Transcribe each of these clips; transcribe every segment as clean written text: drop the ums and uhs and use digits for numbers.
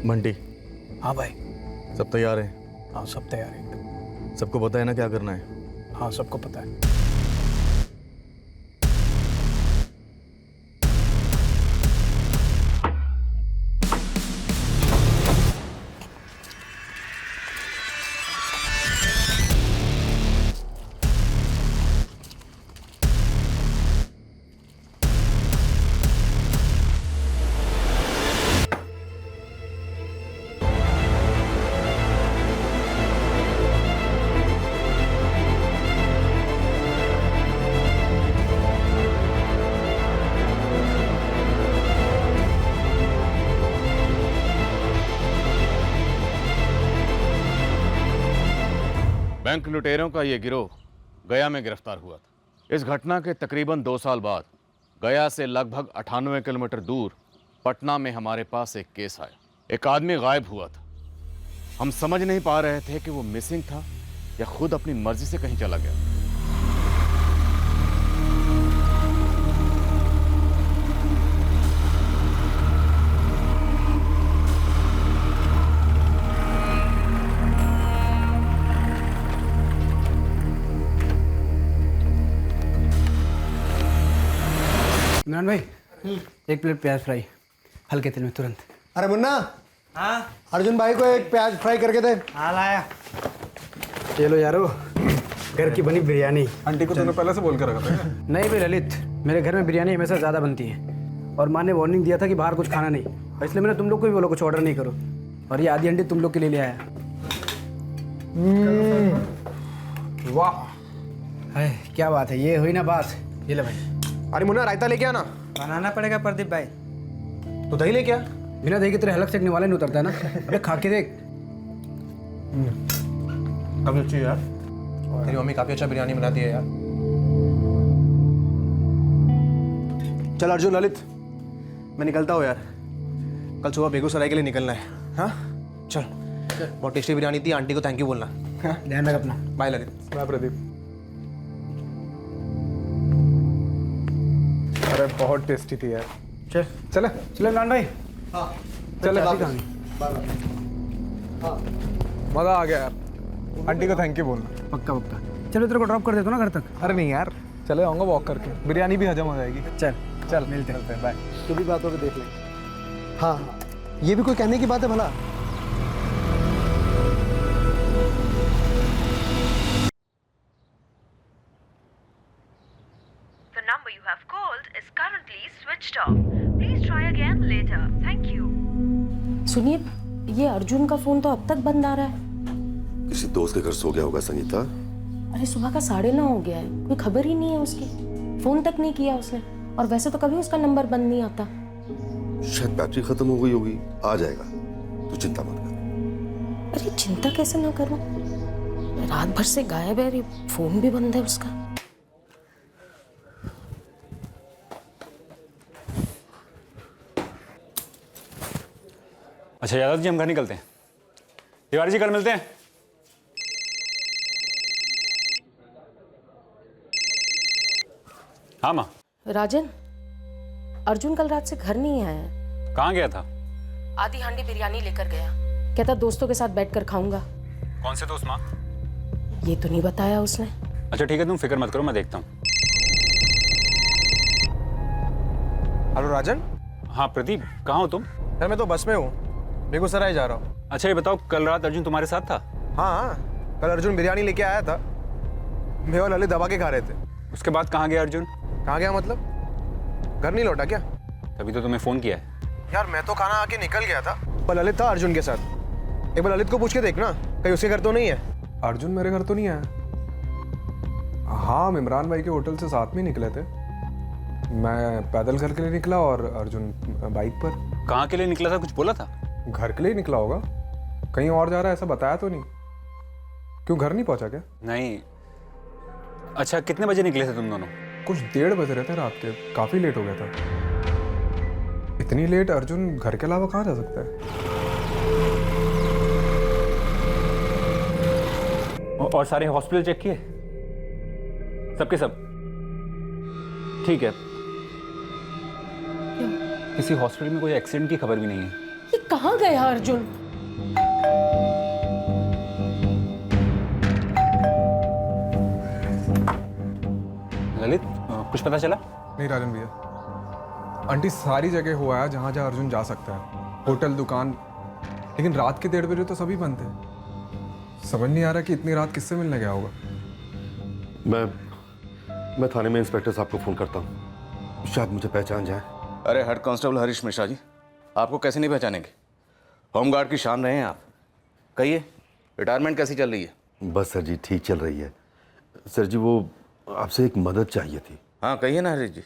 बंटी, हाँ भाई। सब तैयार है? हाँ सब तैयार है एकदम। सबको पता है ना क्या करना है? हाँ सबको पता है। बैंक लुटेरों का ये गिरोह गया में गिरफ्तार हुआ था। इस घटना के तकरीबन 2 साल बाद गया से लगभग 98 किलोमीटर दूर पटना में हमारे पास एक केस आया। एक आदमी गायब हुआ था। हम समझ नहीं पा रहे थे कि वो मिसिंग था या खुद अपनी मर्जी से कहीं चला गया। इमरान भाई, एक प्लेट प्याज फ्राई हल्के तेल में तुरंत। अरे मुन्ना, हाँ अर्जुन भाई को एक प्याज फ्राई करके दे। हाँ लाया। चलो यारो, घर की बनी बिरयानी। आंटी को तूने पहले से बोल कर रखा था क्या? नहीं भाई ललित, मेरे घर में बिरयानी हमेशा ज़्यादा बनती है और माँ ने वार्निंग दिया था कि बाहर कुछ खाना नहीं, और इसलिए मैंने तुम लोग को भी बोला कुछ ऑर्डर नहीं करो, और ये आधी अंडी तुम लोग के लिए ले आया। वाह, है क्या बात है, ये हुई ना बात। ये ले भाई। अरे मुन्ना, रायता लेके आना। बनाना पड़ेगा प्रदीप भाई। तो दही लेके आ। बिना दही के तेरे हलक सेकने वाले नहीं उतरता है ना। अरे खा के देख। काफी अच्छी है यार, तेरी मम्मी काफी अच्छा बिरयानी बनाती है यार। चल अर्जुन, ललित, मैं निकलता हूँ यार, कल सुबह बेगूसराय के लिए निकलना है। हाँ चल, बहुत टेस्टी बिरयानी थी, आंटी को थैंक यू बोलना। ध्यान रख अपना। बाय ललित। मैं प्रदीप। अरे बहुत टेस्टी थी यार। चल चले चलो इमरान भाई। हाँ चले, कहानी। मजा आ गया यार। आंटी को थैंक यू बोलना। पक्का पक्का। चलो तेरे को ड्रॉप कर देता हूँ ना घर तक। अरे नहीं यार, चले आऊँगा वॉक करके, बिरयानी भी हजम हो जाएगी। चल चल मिलते हैं। बाय। तो भी बातों पे देख ले। हाँ हाँ, ये भी कोई कहने की बात है भला? The number you have called is currently switched off. Please try again later. Thank you. सुनिए, ये अर्जुन का फोन तो अब तक बंद आ रहा है। किसी दोस्त के घर सो गया होगा संगीता। अरे सुबह का 9:30 हो गया है, कोई खबर ही नहीं है उसकी। फोन तक नहीं किया उसने, और वैसे तो कभी उसका नंबर बंद नहीं आता। शायद बैटरी खत्म हो गई होगी, आ जाएगा, तू चिंता मत कर। अरे चिंता कैसे ना करूं, रात भर से गायब है, अरे फोन भी बंद है उसका। अच्छा यादव जी, हम घर निकलते हैं। तिवारी जी, कल मिलते हैं। हाँ माँ। राजन, अर्जुन कल रात से घर नहीं आया है। कहाँ गया था? आधी हांडी बिरयानी लेकर गया, कहता दोस्तों के साथ बैठकर खाऊंगा। कौन से दोस्त माँ? ये तो नहीं बताया उसने। अच्छा ठीक है, तुम फिक्र मत करो, मैं देखता हूँ। हेलो राजन। हाँ प्रदीप, कहाँ हो तुम? यार मैं तो बस में हूँ, बेगूसराय जा रहा हूँ। अच्छा ये बताओ, कल रात अर्जुन तुम्हारे साथ था? हाँ, कल अर्जुन बिरयानी लेके आया था, मैं और ललित दबा के खा रहे थे। उसके बाद कहाँ गया अर्जुन? कहाँ गया मतलब? घर नहीं लौटा क्या? तभी तो तुम्हें फोन किया है। यार मैं तो खाना आके निकल गया था, पर ललित था अर्जुन के साथ। एक बार ललित को पूछ के देखना, कहीं उसके घर तो नहीं है। अर्जुन मेरे घर तो नहीं आया। हाँ, हम इमरान भाई के होटल से साथ में निकले थे। मैं पैदल घर के लिए निकला और अर्जुन बाइक पर। कहाँ के लिए निकला था, कुछ बोला था? घर के लिए निकला होगा, कहीं और जा रहा है ऐसा बताया तो नहीं। क्यों, घर नहीं पहुंचा क्या? नहीं। अच्छा कितने बजे निकले थे तुम दोनों? कुछ 1:30 बज रहे थे रात के, काफी लेट हो गया था। इतनी लेट अर्जुन घर के अलावा कहाँ जा सकता है? और सारे हॉस्पिटल चेक किए? सबके सब ठीक है? किसी हॉस्पिटल में कोई एक्सीडेंट की खबर भी नहीं है। ये कहाँ गया अर्जुन? ललित कुछ पता चला? नहीं राजन भैया, आंटी सारी जगह हुआ है जहाँ जहाँ अर्जुन जा सकता है, होटल, दुकान, लेकिन रात के 1:30 बजे तो सभी बंद थे। समझ नहीं आ रहा कि इतनी रात किससे मिलने गया होगा। मैं थाने में इंस्पेक्टर साहब को फोन करता हूँ, शायद मुझे पहचान जाए। अरे हेड कांस्टेबल हरीश मिश्रा जी, आपको कैसे नहीं पहचानेंगे? होमगार्ड की शान रहे हैं आप। कहिए, रिटायरमेंट कैसी चल रही है? बस सर जी, ठीक चल रही है। सर जी, वो आपसे एक मदद चाहिए थी। हाँ कहिए ना हरीश जी।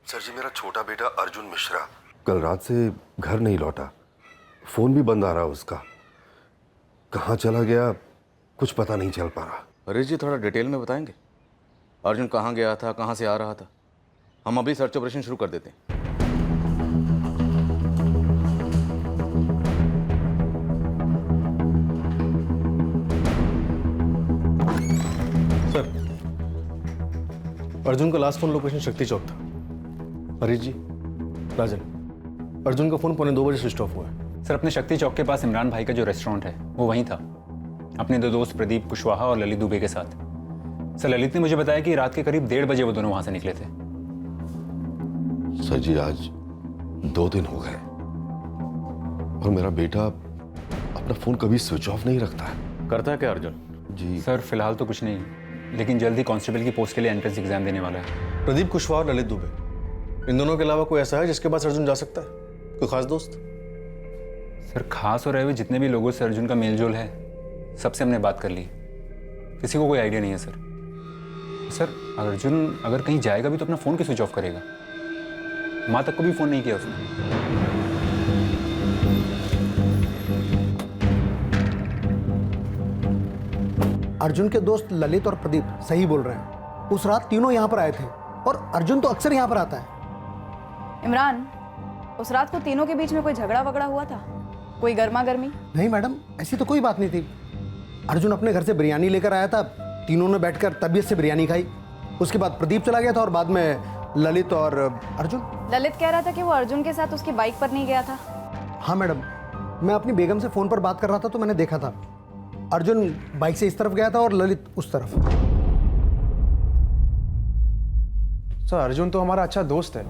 सर जी, मेरा छोटा बेटा अर्जुन मिश्रा कल रात से घर नहीं लौटा, फोन भी बंद आ रहा उसका। कहाँ चला गया कुछ पता नहीं चल पा रहा। हरीश जी थोड़ा डिटेल में बताएंगे, अर्जुन कहाँ गया था, कहाँ से आ रहा था? हम अभी सर्च ऑपरेशन शुरू कर देते हैं। सर, अर्जुन का लास्ट फोन लोकेशन शक्ति चौक था। हरीश जी, राजन, अर्जुन का फोन 1:45 बजे स्विच ऑफ हुआ है। सर, अपने शक्ति चौक के पास इमरान भाई का जो रेस्टोरेंट है वो वहीं था, अपने 2 दोस्त प्रदीप कुशवाहा और ललित दुबे के साथ। सर, ललित ने मुझे बताया कि रात के करीब 1:30 बजे वो दोनों वहां से निकले थे। सर जी, आज 2 दिन हो गए और मेरा बेटा अपना फोन कभी स्विच ऑफ नहीं रखता है। करता है क्या अर्जुन? जी सर, फिलहाल तो कुछ नहीं, लेकिन जल्दी कांस्टेबल की पोस्ट के लिए एंट्रेंस एग्जाम देने वाला है। प्रदीप कुशवाहा और ललित दुबे, इन दोनों के अलावा कोई ऐसा है जिसके पास अर्जुन जा सकता है? कोई खास दोस्त? सर, खास हो रहे हुए जितने भी लोगों से अर्जुन का मेलजोल है, सबसे हमने बात कर ली, किसी को कोई आइडिया नहीं है सर। सर, अर्जुन अगर कहीं जाएगा भी तो अपना फ़ोन क्यों स्विच ऑफ करेगा? माँ तक को भी फ़ोन नहीं किया उसने। अर्जुन के दोस्त ललित और प्रदीप सही बोल रहे हैं। उस रात तीनों यहाँ पर आए थे और अर्जुन तो अक्सर यहाँ पर आता है। इमरान, उस रात को तीनों के बीच में कोई झगड़ा वगड़ा हुआ था? कोई गर्मा गर्मी? नहीं मैडम, ऐसी तो कोई बात नहीं थी। अर्जुन अपने घर से बिरयानी लेकर आया था, तीनों ने बैठकर तबीयत से बिरयानी खाई। उसके बाद प्रदीप चला गया था और बाद में ललित और अर्जुन। ललित कह रहा था कि वो अर्जुन के साथ उसकी बाइक पर नहीं गया था। हाँ मैडम, मैं अपनी बेगम से फ़ोन पर बात कर रहा था तो मैंने देखा था अर्जुन बाइक से इस तरफ गया था और ललित उस तरफ। सर, अर्जुन तो हमारा अच्छा दोस्त है,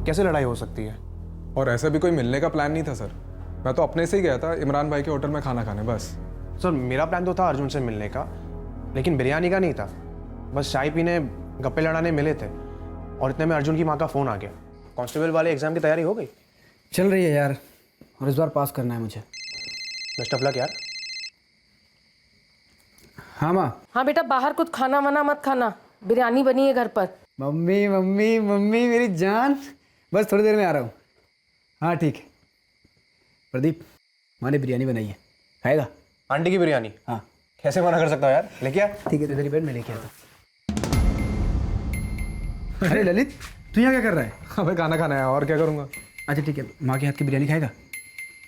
कैसे लड़ाई हो सकती है? और ऐसा भी कोई मिलने का प्लान नहीं था सर, मैं तो अपने से ही गया था इमरान भाई के होटल में खाना खाने बस। सर, मेरा प्लान तो था अर्जुन से मिलने का, लेकिन बिरयानी का नहीं था। बस चाय पीने, गप्पे लड़ाने मिले थे और इतने में अर्जुन की माँ का फ़ोन आ गया। कांस्टेबल वाले एग्जाम की तैयारी हो गई? चल रही है यार, और इस बार पास करना है मुझे। बेस्ट ऑफ लक यार। हाँ माँ। हाँ बेटा, बाहर कुछ खाना वाना मत खाना, बिरयानी बनी है घर पर। मम्मी मम्मी मम्मी मेरी जान, बस थोड़ी देर में आ रहा हूँ। हाँ ठीक है। प्रदीप, माँ ने बिरयानी बनाई है, खाएगा? आंटी की बिरयानी? हाँ। कैसे मना कर सकता हूँ यार, लेके आ। ठीक है, तो तेरी बेड में लेके आता। अरे ललित, तू यहाँ क्या कर रहा है? हमें खाना खाना है, और क्या करूँगा। अच्छा ठीक है, माँ के हाथ की बिरयानी खाएगा?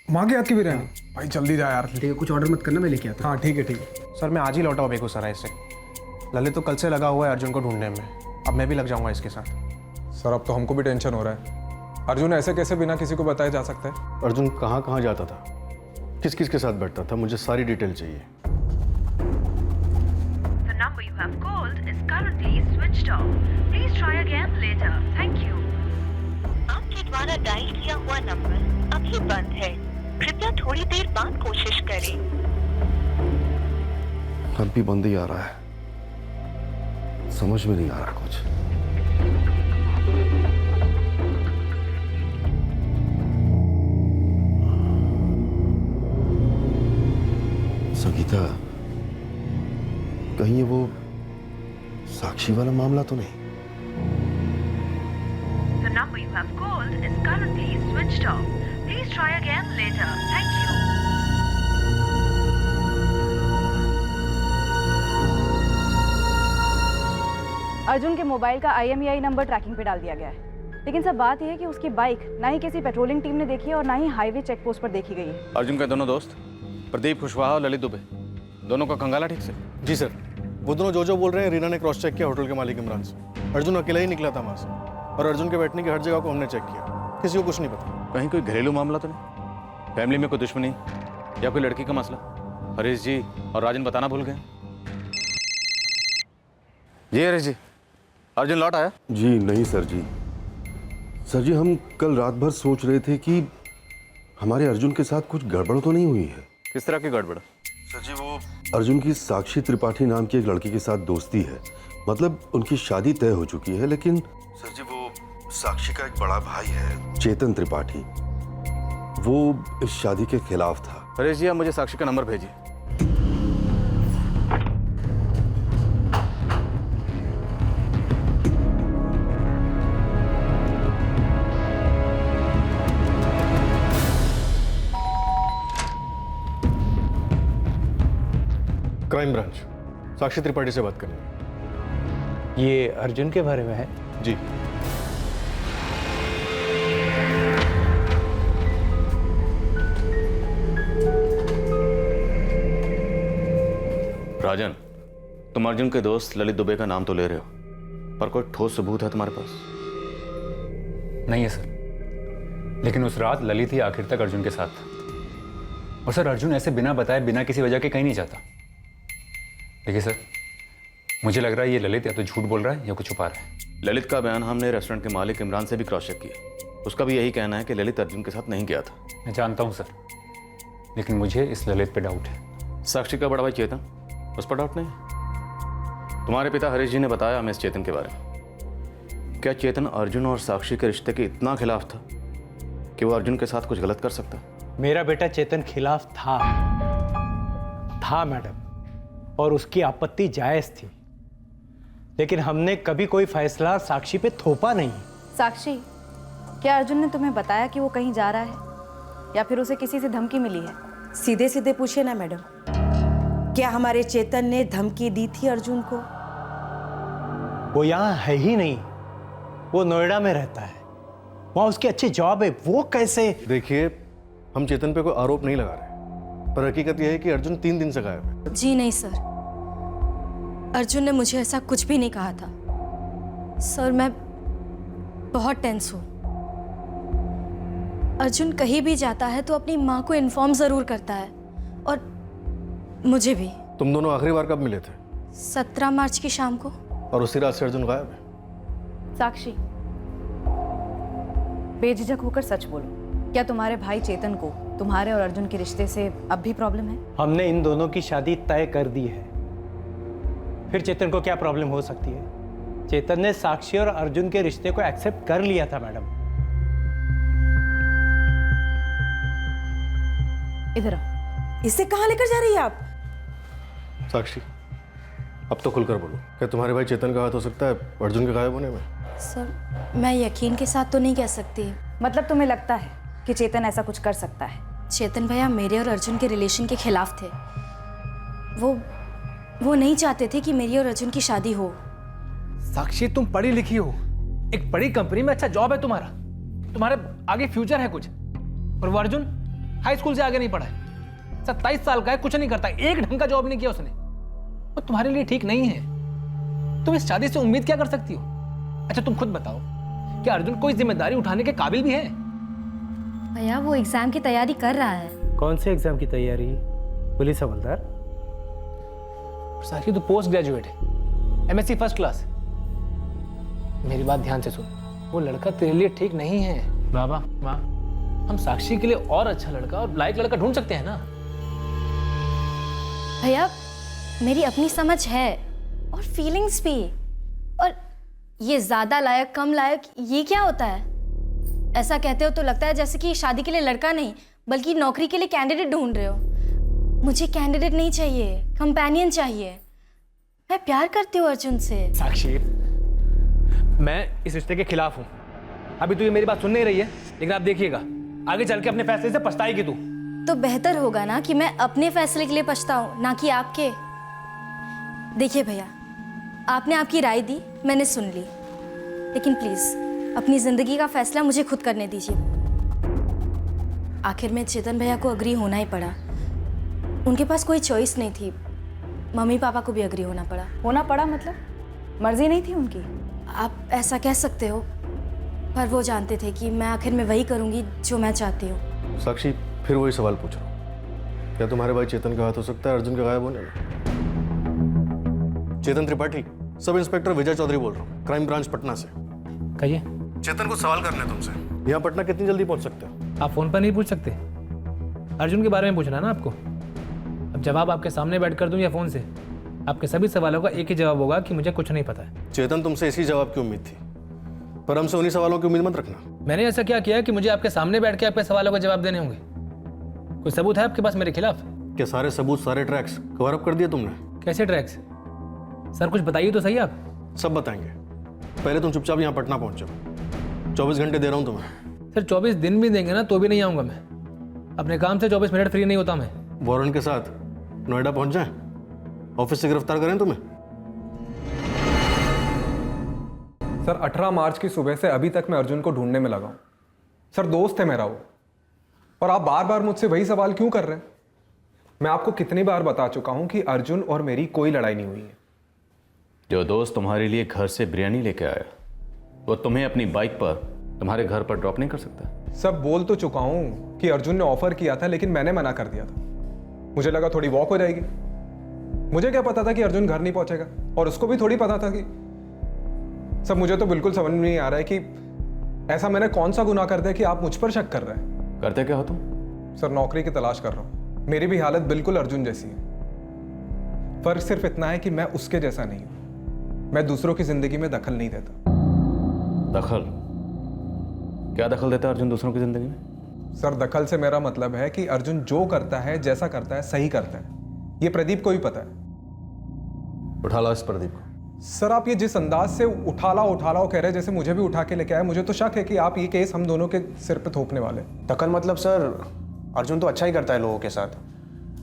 माँ के हाथ की बिरयानी? भाई जल्दी जा यार। ठीक है, कुछ ऑर्डर मत करना, मैं लेके आता। हाँ ठीक है ठीक है। सर, मैं आज ही लौटा हूँ बेगूसराय से। ललित तो कल से लगा हुआ है अर्जुन को ढूंढने में, अब मैं भी लग जाऊंगा इसके साथ। सर, अब तो हमको भी टेंशन हो रहा है। अर्जुन ऐसे कैसे बिना किसी को बताए जा सकता है? अर्जुन कहाँ कहाँ जाता था, किस किस के साथ बैठता था, मुझे सारी डिटेल चाहिए। The number you have called is currently switched off. Please try again later. Thank you. आपके द्वारा डायल किया हुआ नंबर अभी बंद है। कृपया थोड़ी देर बाद कोशिश करें। अब भी बंद ही आ रहा है, समझ में नहीं आ रहा कुछ। संगीता, कहीं ये वो साक्षी वाला मामला तो नहीं? The number you have called is currently switched off. Please try again later. Thank you. Arjun के मोबाइल का IMEI नंबर ट्रैकिंग पे डाल दिया गया है, लेकिन सब बात यह है कि उसकी बाइक ना ही किसी पेट्रोलिंग टीम ने देखी है और ना ही हाईवे चेक पोस्ट पर देखी गई है। अर्जुन के दोनों दोस्त प्रदीप कुशवाहा और ललित दुबे, दोनों का कंगाला ठीक से? जी सर, वो दोनों जो बोल रहे हैं, रीना ने क्रॉस चेक किया होटल के मालिक इमरान से। अर्जुन अकेला ही निकला था वहाँ से और अर्जुन के बैठने की हर जगह को हमने चेक किया, किसी को कुछ नहीं पता। कहीं कोई घरेलू मामला तो नहीं? फैमिली में कोई दुश्मनी या कोई लड़की का मसला? हरीश जी और राजन बताना भूल गए। जी हरीश जी, अर्जुन लौट आया? जी नहीं सर जी। सर जी, हम कल रात भर सोच रहे थे कि हमारे अर्जुन के साथ कुछ गड़बड़ तो नहीं हुई है। किस तरह की गड़बड़? सर जी, वो अर्जुन की साक्षी त्रिपाठी नाम की एक लड़की के साथ दोस्ती है। मतलब उनकी शादी तय हो चुकी है, लेकिन सर जी वो साक्षी का एक बड़ा भाई है चेतन त्रिपाठी, वो इस शादी के खिलाफ था। हरीश जी, आप मुझे साक्षी का नंबर भेजिए। क्राइम ब्रांच, साक्षी त्रिपाठी से बात करनी। ये अर्जुन के बारे में है? जी। राजन, तुम अर्जुन के दोस्त ललित दुबे का नाम तो ले रहे हो, पर कोई ठोस सबूत है तुम्हारे पास? नहीं है सर, लेकिन उस रात ललित ही आखिर तक अर्जुन के साथ था। और सर, अर्जुन ऐसे बिना बताए, बिना किसी वजह के कहीं नहीं जाता। देखिए सर, मुझे लग रहा है ये ललित या तो झूठ बोल रहा है या कुछ छुपा रहा है। ललित का बयान हमने रेस्टोरेंट के मालिक इमरान से भी क्रॉस चेक किया। उसका भी यही कहना है कि ललित अर्जुन के साथ नहीं गया था। मैं जानता हूँ सर, लेकिन मुझे इस ललित पे डाउट है। साक्षी का बड़ा भाई चेतन, उस पर डाउट नहीं? तुम्हारे पिता हरीश जी ने बताया हमें इस चेतन के बारे में। क्या चेतन अर्जुन और साक्षी के रिश्ते के इतना खिलाफ था कि वो अर्जुन के साथ कुछ गलत कर सकता? मेरा बेटा चेतन खिलाफ था मैडम, और उसकी आपत्ति जायज थी, लेकिन हमने कभी कोई फैसला साक्षी पे थोपा नहीं। साक्षी, क्या अर्जुन ने तुम्हें बताया कि वो कहीं जा रहा है या फिर उसे किसी से धमकी मिली है? सीधे सीधे पूछे ना मैडम, क्या हमारे चेतन ने धमकी दी थी अर्जुन को? वो यहाँ है ही नहीं, वो नोएडा में रहता है, वहाँ उसकी अच्छी जॉब है। वो कैसे? देखिए, हम चेतन पे कोई आरोप नहीं लगा रहे, पर हकीकत यह है कि अर्जुन 3 दिन से गायब है। जी नहीं सर, अर्जुन ने मुझे ऐसा कुछ भी नहीं कहा था। सर, मैं बहुत टेंस हूँ। अर्जुन कहीं भी जाता है तो अपनी माँ को इन्फॉर्म जरूर करता है, और मुझे भी। तुम दोनों आखिरी बार कब मिले थे? 17 मार्च की शाम को। और उसी रात से अर्जुन गायब है। साक्षी, बेझिझक होकर सच बोलो, क्या तुम्हारे भाई चेतन को तुम्हारे और अर्जुन के रिश्ते से अब भी प्रॉब्लम है? हमने इन दोनों की शादी तय कर दी है, फिर चेतन को क्या प्रॉब्लम हो सकती है? चेतन ने साक्षी और अर्जुन के रिश्ते को एक्सेप्ट कर लिया था मैडम। इधर आओ। इसे कहाँ लेकर जा रही है आप? साक्षी, अब तो खुलकर बोलो, क्या तुम्हारे भाई चेतन का हाथ हो सकता है अर्जुन के गायब होने में? सर, मैं यकीन के साथ तो नहीं कह सकती। मतलब तुम्हें लगता है कि चेतन ऐसा कुछ कर सकता है? चेतन भैया मेरे और अर्जुन के रिलेशन के खिलाफ थे। वो नहीं चाहते थे कि मेरी और अर्जुन की शादी हो। साक्षी, तुम पढ़ी लिखी हो, एक बड़ी कंपनी में अच्छा जॉब है तुम्हारा, तुम्हारे आगे फ्यूचर है कुछ, और वो अर्जुन हाई स्कूल से आगे नहीं पढ़ा है, 27 साल का है, कुछ नहीं करता, एक ढंग का जॉब नहीं किया उसने। वो तुम्हारे लिए ठीक नहीं है। तुम इस शादी से उम्मीद क्या कर सकती हो? अच्छा तुम खुद बताओ, क्या अर्जुन कोई जिम्मेदारी उठाने के काबिल भी है? भैया वो एग्जाम की तैयारी कर रहा है। कौन से एग्जाम की तैयारी? पुलिस हवलदार? साक्षी, तो पोस्ट ग्रेजुएट है, MSc फर्स्ट क्लास। मेरी बात ध्यान से सुन, वो लड़का तेरे लिए ठीक नहीं है। बाबा माँ, हम साक्षी के लिए और अच्छा लड़का और लायक लड़का ढूंढ सकते हैं ना। भैया मेरी अपनी समझ है और फीलिंग्स भी, और ये ज्यादा लायक कम लायक ये क्या होता है? ऐसा कहते हो तो लगता है जैसे कि शादी के लिए लड़का नहीं बल्कि नौकरी के लिए कैंडिडेट ढूंढ रहे हो। मुझे कैंडिडेट नहीं चाहिए, कंपेनियन चाहिए। मैं प्यार करती हूँ अर्जुन से। साक्षी, मैं इस रिश्ते के खिलाफ हूँ। अभी तो ये मेरी बात सुन नहीं रही है, लेकिन आप देखिएगा आगे चल के अपने फैसले से पछताएगी तू। तो बेहतर होगा ना कि मैं अपने फैसले के लिए पछताऊं, ना कि आपके। देखिए भैया, आपने आपकी राय दी, मैंने सुन ली, लेकिन प्लीज अपनी जिंदगी का फैसला मुझे खुद करने दीजिए। आखिर में चेतन भैया को अग्री होना ही पड़ा, उनके पास कोई चॉइस नहीं थी। मम्मी पापा को भी अग्री होना पड़ा। होना पड़ा मतलब मर्जी नहीं थी उनकी? आप ऐसा कह सकते हो, पर वो जानते थे कि मैं आखिर में वही करूंगी जो मैं चाहती हूँ। साक्षी, फिर वही सवाल पूछ रहा हूँ, क्या तुम्हारे भाई चेतन का हाथ हो सकता है अर्जुन के गायब होने में? चेतन त्रिपाठी, सब इंस्पेक्टर विजय चौधरी बोल रहा हूँ, क्राइम ब्रांच पटना से। कहिए। चेतन को सवाल करना है तुमसे, यहाँ पटना कितनी जल्दी पहुंच सकते हो? आप फोन पर नहीं पूछ सकते, अर्जुन के बारे में पूछना है ना आपको। अब जवाब आपके सामने बैठ कर दूं या फोन से, आपके सभी सवालों का एक ही जवाब होगा कि मुझे कुछ नहीं पता है। चेतन, तुमसे इसी जवाब की उम्मीद थी, पर हमसे उन्हीं सवालों की उम्मीद मत रखना। मैंने ऐसा क्या किया कि मुझे आपके सामने बैठ के आपके सवालों का जवाब देने होंगे? कोई सबूत है आपके पास मेरे खिलाफ? क्या सारे सबूत, सारे ट्रैक्स कवर अप कर दिए तुमने? कैसे ट्रैक्स? सर कुछ बताइए तो सही आप। सब बताएंगे, पहले तुम चुपचाप यहाँ पटना पहुंचो। 24 घंटे दे रहा हूँ तुम्हें। सर 24 दिन भी देंगे ना तो भी नहीं आऊँगा मैं, अपने काम से 24 मिनट फ्री नहीं होता मैं। वारंट के साथ नोएडा पहुंच जाए, ऑफिस से गिरफ्तार करें तुम्हें? सर 18 मार्च की सुबह से अभी तक मैं अर्जुन को ढूंढने में लगा हूं। सर दोस्त है मेरा वो, और आप बार बार मुझसे वही सवाल क्यों कर रहे हैं? मैं आपको कितनी बार बता चुका हूं कि अर्जुन और मेरी कोई लड़ाई नहीं हुई है। जो दोस्त तुम्हारे लिए घर से बिरयानी लेके आया, वो तुम्हें अपनी बाइक पर तुम्हारे घर पर ड्रॉप नहीं कर सकता? सब बोल तो चुका हूं कि अर्जुन ने ऑफर किया था, लेकिन मैंने मना कर दिया था। मुझे लगा थोड़ी वॉक हो जाएगी। मुझे क्या पता था कि अर्जुन घर नहीं पहुंचेगा, और उसको भी थोड़ी पता था कि सब। मुझे तो बिल्कुल समझ में नहीं आ रहा है कि ऐसा मैंने कौन सा गुनाह कर दिया कि आप मुझ पर शक कर रहे हैं। करते क्या हो तुम? सर नौकरी की तलाश कर रहा हूं, मेरी भी हालत बिल्कुल अर्जुन जैसी है। फर्क सिर्फ इतना है कि मैं उसके जैसा नहीं हूं। मैं दूसरों की जिंदगी में दखल नहीं देता। दखल? क्या दखल देता है अर्जुन दूसरों की जिंदगी में? सर दखल से मेरा मतलब है कि अर्जुन जो करता है, जैसा करता है, सही करता है। ये प्रदीप को भी पता है। उठा लो इस प्रदीप को। सर आप ये जिस अंदाज से उठा लाओ कह रहे हैं, जैसे मुझे भी उठा के लेके आए, मुझे तो शक है कि आप ये केस हम दोनों के सिर पे थोपने वाले। दखल मतलब सर, अर्जुन तो अच्छा ही करता है लोगों के साथ,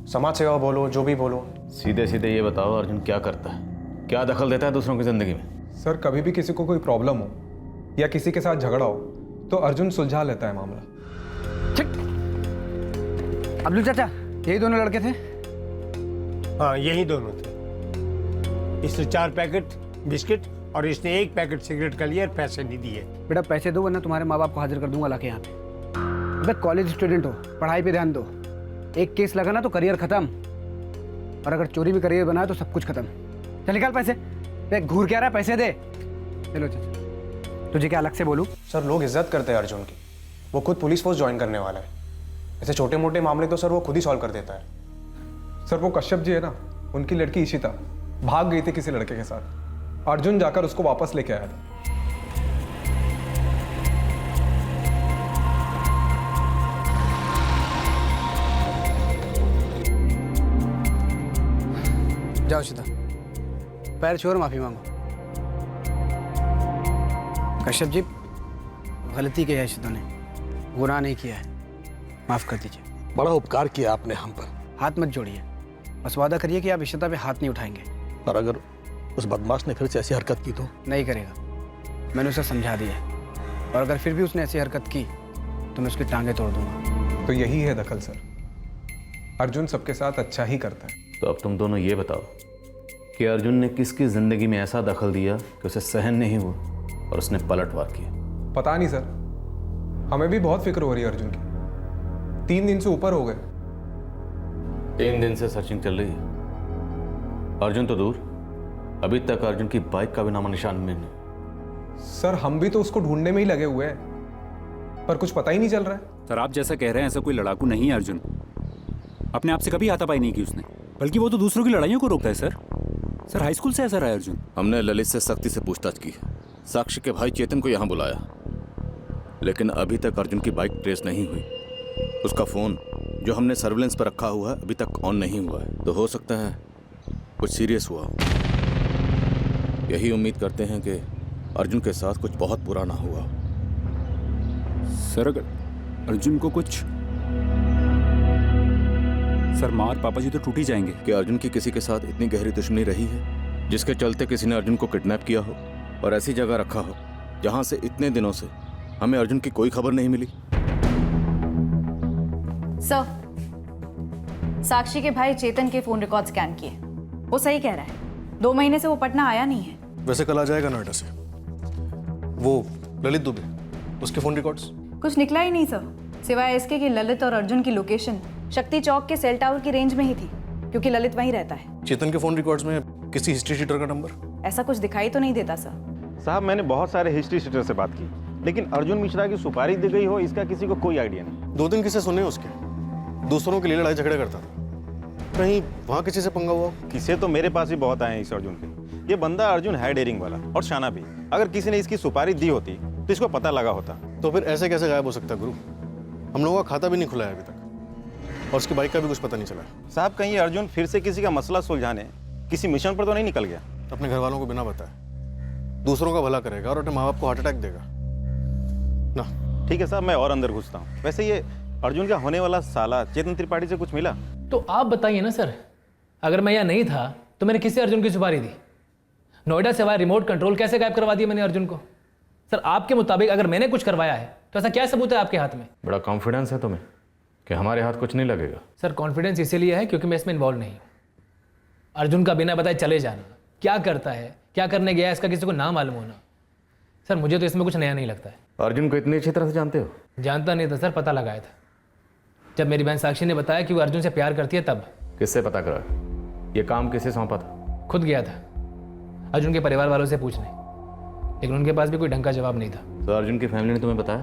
समाज सेवा बोलो, जो भी बोलो। सीधे सीधे ये बताओ, अर्जुन क्या करता है? क्या दखल देता है दूसरों की जिंदगी में? सर कभी भी किसी को कोई प्रॉब्लम हो या किसी के साथ झगड़ा हो तो अर्जुन सुलझा लेता है मामला। अब्दुल चाचा, यही दोनों लड़के थे? हाँ यही दोनों थे। इसने 4 पैकेट बिस्किट और इसने 1 पैकेट सिगरेट का लिया और पैसे नहीं दिए। बेटा पैसे दो वरना तुम्हारे माँ बाप को हाजिर कर दूंगा लाके यहाँ पे। अबे कॉलेज स्टूडेंट हो, पढ़ाई पे ध्यान दो। एक केस लगा ना तो करियर खत्म, और अगर चोरी भी करियर बनाया तो सब कुछ खत्म। चल निकाल पैसे। देख घूर क्या रहा है, पैसे दे। चलो चाचा, तुझे क्या अलग से बोलूँ? सर लोग इज्जत करते हैं अर्जुन की, वो खुद पुलिस फोर्स ज्वाइन करने वाला है। ऐसे छोटे मोटे मामले तो सर वो खुद ही सॉल्व कर देता है। सर वो कश्यप जी है ना, उनकी लड़की इशिता भाग गई थी किसी लड़के के साथ। अर्जुन जाकर उसको वापस लेके आया था। जाओ सीधा, पैर छोड़ माफी मांगो। कश्यप जी, गलती की है इशिता ने, गुनाह नहीं किया है, माफ कर दीजिए। बड़ा उपकार किया आपने हम पर। हाथ मत जोड़िए, बस वादा करिए कि आप इशिता पे हाथ नहीं उठाएंगे। और अगर उस बदमाश ने फिर से ऐसी हरकत की तो? नहीं करेगा, मैंने उसे समझा दिया है, और अगर फिर भी उसने ऐसी हरकत की तो मैं उसकी टांगें तोड़ दूंगा। तो यही है दखल सर, अर्जुन सबके साथ अच्छा ही करता है। तो अब तुम दोनों ये बताओ कि अर्जुन ने किसकी जिंदगी में ऐसा दखल दिया कि उसे सहन नहीं हुआ और उसने पलटवार किया? पता नहीं सर, हमें भी बहुत फिक्र हो रही है अर्जुन की। 3 दिन से ऊपर हो गए। 3 दिन से सर्चिंग चल रही है। अर्जुन तो दूर, अभी तक अर्जुन की बाइक का भी नामो निशान में नहीं। सर हम भी तो उसको ढूंढने में ही लगे हुए हैं, पर कुछ पता ही नहीं चल रहा है। सर आप जैसा कह रहे हैं ऐसा कोई लड़ाकू नहीं है अर्जुन। अपने आप से कभी हाथापाई नहीं की उसने, बल्कि वो तो दूसरों की लड़ाइयों को रोकता है सर। सर हाई स्कूल से ऐसा रहा है अर्जुन। हमने ललित से सख्ती से पूछताछ की, साक्षी के भाई चेतन को यहाँ बुलाया, लेकिन अभी तक अर्जुन की बाइक ट्रेस नहीं हुई। उसका फोन जो हमने सर्विलेंस पर रखा हुआ है अभी तक ऑन नहीं हुआ है। तो हो सकता है कुछ सीरियस हुआ हो। यही उम्मीद करते हैं कि अर्जुन के साथ कुछ बहुत बुरा ना हुआ। सर अगर अर्जुन को कुछ, सर मार पापा जी तो टूट ही जाएंगे। कि अर्जुन की किसी के साथ इतनी गहरी दुश्मनी रही है जिसके चलते किसी ने अर्जुन को किडनैप किया हो और ऐसी जगह रखा हो जहां से इतने दिनों से हमें अर्जुन की कोई खबर नहीं मिली? सर, साक्षी के भाई चेतन के फोन रिकॉर्ड स्कैन किए, वो सही कह रहा है। 2 महीने से वो पटना आया नहीं है। वैसे कल आ जाएगा नोएडा से। वो ललित दुबे, उसके फोन रिकॉर्ड्स? कुछ निकला ही नहीं सर। सिवाय इसके कि ललित और अर्जुन की लोकेशन शक्ति चौक के सेल टावर की रेंज में ही थी, क्योंकि ललित वहीं रहता है। चेतन के फोन रिकॉर्ड्स में किसी हिस्ट्री शीटर का नंबर? ऐसा कुछ दिखाई तो नहीं देता सर। साहब मैंने बहुत सारे हिस्ट्री शीटर से बात की, लेकिन अर्जुन मिश्रा की सुपारी दी गई हो इसका किसी को कोई आइडिया नहीं। 2 दिन किसे सुने उसके, दूसरों के लिए लड़ाई झगड़े करता था। कहीं वहाँ किसी से पंगा हुआ? किसे तो मेरे पास भी बहुत आए हैं इस अर्जुन के। ये बंदा अर्जुन है डेयरिंग वाला और शाना भी। अगर किसी ने इसकी सुपारी दी होती तो इसको पता लगा होता। तो फिर ऐसे कैसे गायब हो सकता गुरु? हम लोगों का खाता भी नहीं खुला है अभी तक, और उसकी बाइक का भी कुछ पता नहीं चला। साहब कहीं अर्जुन फिर से किसी का मसला सुलझाने किसी मिशन पर तो नहीं निकल गया? अपने घर वालों को बिना बताए दूसरों का भला करेगा और अपने माँ बाप को हार्ट अटैक देगा ना। ठीक है साहब, मैं और अंदर घुसता हूँ। वैसे ये अर्जुन का होने वाला साला चेतन त्रिपाठी से कुछ मिला? तो आप बताइए ना सर, अगर मैं यहाँ नहीं था तो मैंने किसे अर्जुन की सुपारी दी? नोएडा से वाया रिमोट कंट्रोल कैसे गायब करवा दिया मैंने अर्जुन को? सर आपके मुताबिक अगर मैंने कुछ करवाया है तो ऐसा क्या सबूत है आपके हाथ में? बड़ा कॉन्फिडेंस है तुम्हें कि हमारे हाथ कुछ नहीं लगेगा। सर कॉन्फिडेंस इसीलिए है क्योंकि मैं इसमें इन्वॉल्व नहीं हूँ। अर्जुन का बिना बताए चले जाना, क्या करता है, क्या करने गया है, इसका किसी को ना मालूम होना, सर मुझे तो इसमें कुछ नया नहीं लगता है। अर्जुन को इतनी अच्छी तरह से जानते हो? जानता नहीं था सर, पता लगाया था जब मेरी बहन साक्षी ने बताया कि वो अर्जुन से प्यार करती है तब। किससे पता करा? ये काम किसे सौंपा था? खुद गया था अर्जुन के परिवार वालों से पूछने, लेकिन उनके पास भी कोई ढंग का जवाब नहीं था। तो अर्जुन की फैमिली ने तुम्हें बताया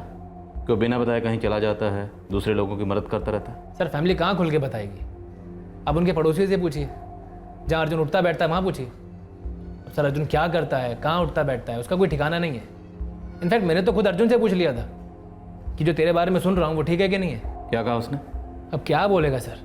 कि वो बिना बताए कहीं चला जाता है, दूसरे लोगों की मदद करता रहता है? सर फैमिली कहाँ खुल के बताएगी? अब उनके पड़ोसी से पूछिए, जहाँ अर्जुन उठता बैठता है वहाँ पूछिए। अब सर अर्जुन क्या करता है, कहाँ उठता बैठता है, उसका कोई ठिकाना नहीं है। इनफैक्ट मैंने तो खुद अर्जुन से पूछ लिया था कि जो तेरे बारे में सुन रहा हूँ वो ठीक है कि नहीं है। क्या कहा उसने? अब क्या बोलेगा सर,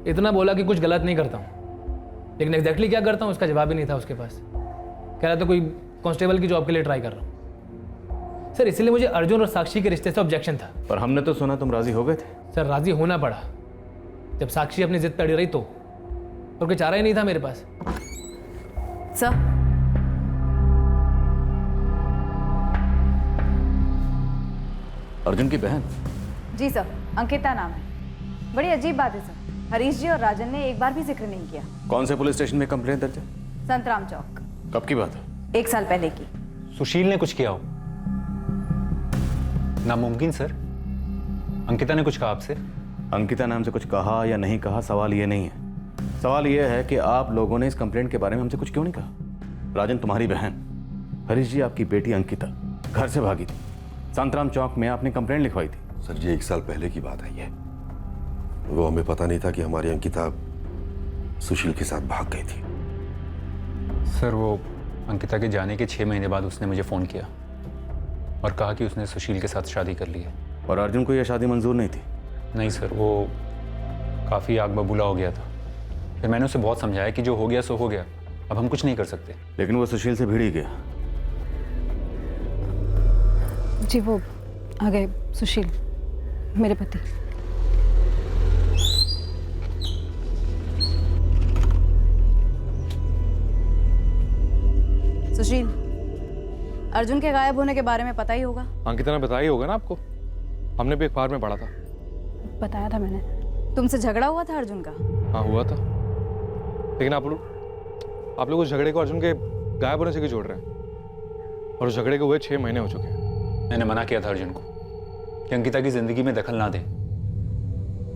इतना बोला कि कुछ गलत नहीं करता हूँ, लेकिन एग्जैक्टली क्या करता हूँ उसका जवाब ही नहीं था उसके पास। कह रहा था कोई कांस्टेबल की जॉब के लिए ट्राई कर रहा हूँ। सर इसलिए मुझे अर्जुन और साक्षी के रिश्ते से ऑब्जेक्शन था। पर हमने तो सुना तुम राजी हो गए थे। सर राजी होना पड़ा जब साक्षी अपनी जिद पे अड़ी रही तो, और कोई चारा ही नहीं था मेरे पास। सर अर्जुन की बहन? जी सर, अंकिता नाम है। बड़ी अजीब बात है सर, हरीश जी और राजन ने एक बार भी जिक्र नहीं किया। कौन से पुलिस स्टेशन में कंप्लेंट दर्ज है? संतराम चौक। कब की बात है? 1 साल पहले की। सुशील ने कुछ किया हो? नामुमकिन सर। अंकिता ने कुछ कहा आपसे? अंकिता ने हमसे कुछ कहा या नहीं कहा सवाल ये नहीं है। सवाल ये है कि आप लोगों ने इस कंप्लेंट के बारे में हमसे कुछ क्यों नहीं कहा? राजन तुम्हारी बहन, हरीश जी आपकी बेटी अंकिता घर से भागी थी, संतराम चौक में आपने कंप्लेंट लिखवाई थी। सर ये 1 साल पहले की बात है ये। वो हमें पता नहीं था कि हमारी अंकिता सुशील के साथ भाग गई थी। सर वो अंकिता के जाने के 6 महीने बाद उसने मुझे फ़ोन किया और कहा कि उसने सुशील के साथ शादी कर ली है। और अर्जुन को यह शादी मंजूर नहीं थी? नहीं सर, वो काफ़ी आग बबूला हो गया था। फिर मैंने उसे बहुत समझाया कि जो हो गया सो हो गया, अब हम कुछ नहीं कर सकते। लेकिन वो सुशील से भिड़ ही गया। जी वो आ गए सुशील, मेरे पति। सुशील, अर्जुन के गायब होने के बारे में पता ही होगा। अंकिता ने बताया ही होगा ना आपको, हमने भी अखबार में पढ़ा था। बताया था मैंने। तुमसे झगड़ा हुआ था अर्जुन का? हाँ हुआ था, लेकिन आप लोग उस झगड़े को अर्जुन के गायब होने से क्यों जोड़ रहे हैं? और उस झगड़े को हुए 6 महीने हो चुके हैं। मैंने मना किया था अर्जुन को कि अंकिता की जिंदगी में दखल ना दे,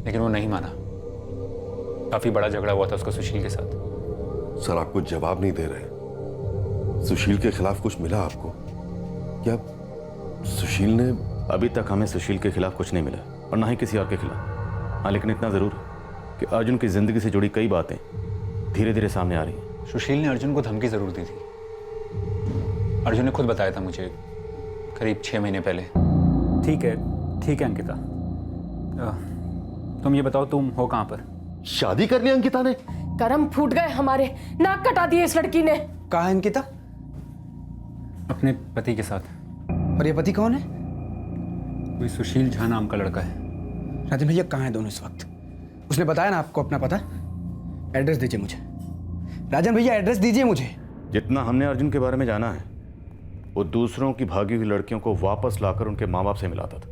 लेकिन वो नहीं माना। काफी बड़ा झगड़ा हुआ था उसका सुशील के साथ। सर आप कुछ जवाब नहीं दे रहे। सुशील के खिलाफ कुछ मिला आपको? क्या सुशील ने? अभी तक हमें सुशील के खिलाफ कुछ नहीं मिला और ना ही किसी और के खिलाफ। हाँ लेकिन इतना जरूर है कि अर्जुन की जिंदगी से जुड़ी कई बातें धीरे धीरे सामने आ रही हैं। सुशील ने अर्जुन को धमकी जरूर दी थी। अर्जुन ने खुद बताया था मुझे करीब 6 महीने पहले। ठीक है अंकिता, तुम ये बताओ तुम हो कहाँ पर? शादी कर ली अंकिता ने? कर्म फूट गए हमारे, नाक कटा दिए इस लड़की ने। कहाँ है अंकिता? अपने पति के साथ। और ये पति कौन है? कोई सुशील झा नाम का लड़का है। राजन भैया कहाँ हैं दोनों इस वक्त? उसने बताया ना आपको अपना पता? एड्रेस दीजिए मुझे। राजन भैया एड्रेस दीजिए मुझे। जितना हमने अर्जुन के बारे में जाना है वो दूसरों की भागी हुई लड़कियों को वापस लाकर उनके माँ बाप से मिलाता था,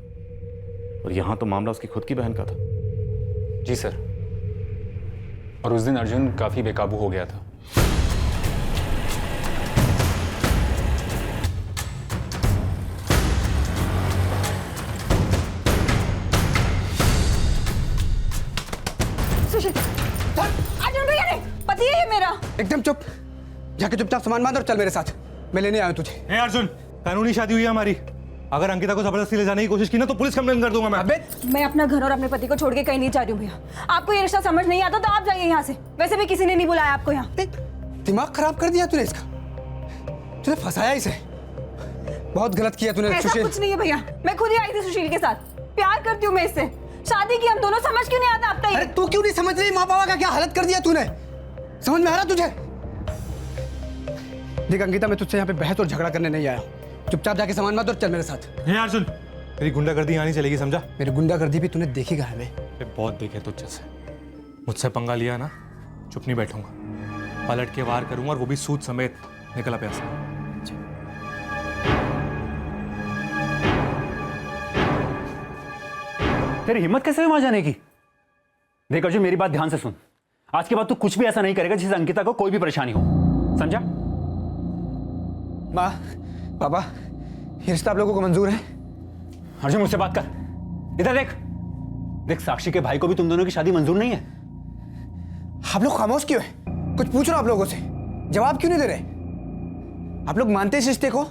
और यहाँ तो मामला उसकी खुद की बहन का था। जी सर, और उस दिन अर्जुन काफी बेकाबू हो गया था। सुशील अर्जुन भैया नहीं, पति है ये मेरा। एकदम चुप, जाके चुपचाप सामान बांध और चल मेरे साथ, मैं लेने आया हूं तुझे। ए अर्जुन, कानूनी शादी हुई है हमारी। अगर अंकिता को जबरदस्ती ले जाने की कोशिश की ना तो पुलिस कंप्लेन कर दूंगा मैं। अबे मैं अपना घर और अपने पति को छोड़ के कहीं नहीं जा रही हूँ भैया। आपको ये रिश्ता समझ नहीं आता तो आप जाइए यहाँ से। वैसे भी किसी ने नहीं बुलाया आपको यहाँ। दिमाग खराब कर दिया तूने इसका, तूने फंसाया इसे। बहुत गलत किया तूने ऐसा सुशील। कुछ नहीं है भैया, मैं खुद ही आई थी सुशील के साथ। प्यार करती हूँ मैं इससे, शादी की हम दोनों। समझ क्यों नहीं आता अब तक? अरे तू क्यों नहीं समझ रही? माँ बाबा का क्या हालत कर दिया तूने, समझ में आ रहा तुझे? देख अंकिता, मैं तुझसे यहाँ पे बहस और झगड़ा करने नहीं आया। चुपचाप जाके सामान बांध और चल मेरे साथ। हे अर्जुन, तेरी गुंडागर्दी यहाँ नहीं चलेगी, समझा? मेरी गुंडागर्दी भी तूने देखी कहाँ है? बहुत देखे तुझसे से। मुझसे पंगा लिया ना, चुप नहीं बैठूंगा, पलट के वार करूंगा और वो भी सूद समेत। निकला पैसा। तेरी हिम्मत कैसे हुई वहां जाने की? देख अर्जुन, मेरी बात ध्यान से सुन। आज के बाद तू कुछ भी ऐसा नहीं करेगा जिससे अंकिता को कोई भी परेशानी हो, समझा? माँ, पापा, ये रिश्ता आप लोगों को मंजूर है? अर्जुन मुझसे बात कर, इधर देख। देख, साक्षी के भाई को भी तुम दोनों की शादी मंजूर नहीं है। आप लोग खामोश क्यों है? कुछ पूछ रहा हूं आप लोगों से, जवाब क्यों नहीं दे रहे? आप लोग मानते इस रिश्ते को?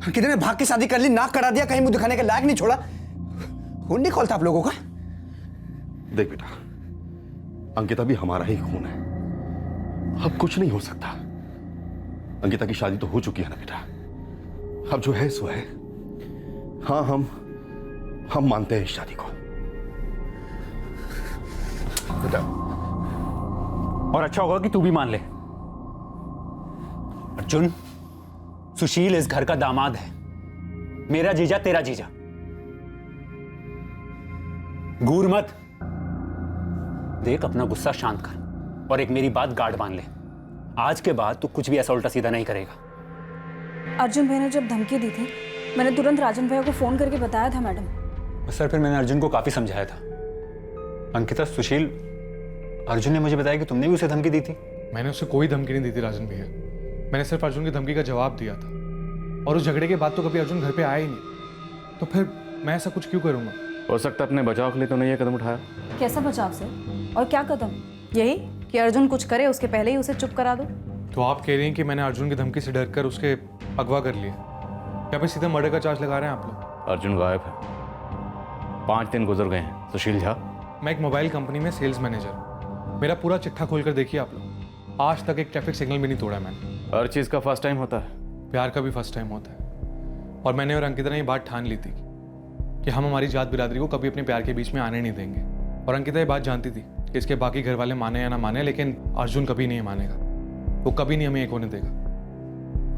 कितने भाग की शादी कर ली, नाक कटा दिया, कहीं मुंह दिखाने के लायक नहीं छोड़ा। खून नहीं खोलता आप लोगों का? देख बेटा, अंकिता भी हमारा ही खून है, अब कुछ नहीं हो सकता। अंकिता की शादी तो हो चुकी है ना बेटा, अब जो है सो है। हाँ, हम मानते हैं इस शादी को बेटा, और अच्छा होगा कि तू भी मान ले। अर्जुन, सुशील इस घर का दामाद है, मेरा जीजा तेरा जीजा। घूर मत। देख, अपना गुस्सा शांत कर और एक मेरी बात गार्ड मान ले। आज के बाद तू कुछ भी ऐसा उल्टा सीधा नहीं करेगा। अर्जुन भैया ने जब धमकी दी थी, मैंने तुरंत राजन भैया को फोन करके बताया था मैडम। सर, फिर मैंने अर्जुन को काफी समझाया था। अंकिता, सुशील, अर्जुन ने मुझे बताया कि तुमने भी उसे धमकी दी थी। मैंने उसे कोई धमकी नहीं दी थी राजन भैया, मैंने सिर्फ अर्जुन की धमकी का जवाब दिया था। और उस झगड़े के बाद तो कभी अर्जुन घर पे आया ही नहीं, तो फिर मैं ऐसा कुछ क्यों करूंगा? हो सकता है अपने बचाव के लिए तो नहीं ये कदम उठाया। कैसा बचाव से? और क्या कदम? यही कि अर्जुन कुछ करे उसके पहले ही उसे चुप करा दो। तो आप कह रही हैं कि मैंने अर्जुन की धमकी से डरकर उसके अगवा कर लिया, या फिर सीधा मर्डर का चार्ज लगा रहे हैं आप लोग? अर्जुन गायब है, 5 दिन गुजर गए हैं। सुशील झा, मैं एक मोबाइल कंपनी में सेल्स मैनेजर हूँ, मेरा पूरा चिट्ठा खोल कर देखिए आप लोग। आज तक एक ट्रैफिक सिग्नल भी नहीं तोड़ा मैंने। हर चीज़ का फर्स्ट टाइम होता है, प्यार का भी फर्स्ट टाइम होता है। और मैंने और अंकिता ने ये बात ठान ली थी कि हम हमारी जात बिरादरी को कभी अपने प्यार के बीच में आने नहीं देंगे। और अंकिता ये बात जानती थी कि इसके बाकी घर वाले माने या ना माने, लेकिन अर्जुन कभी नहीं मानेगा, वो कभी नहीं हमें एक होने देगा।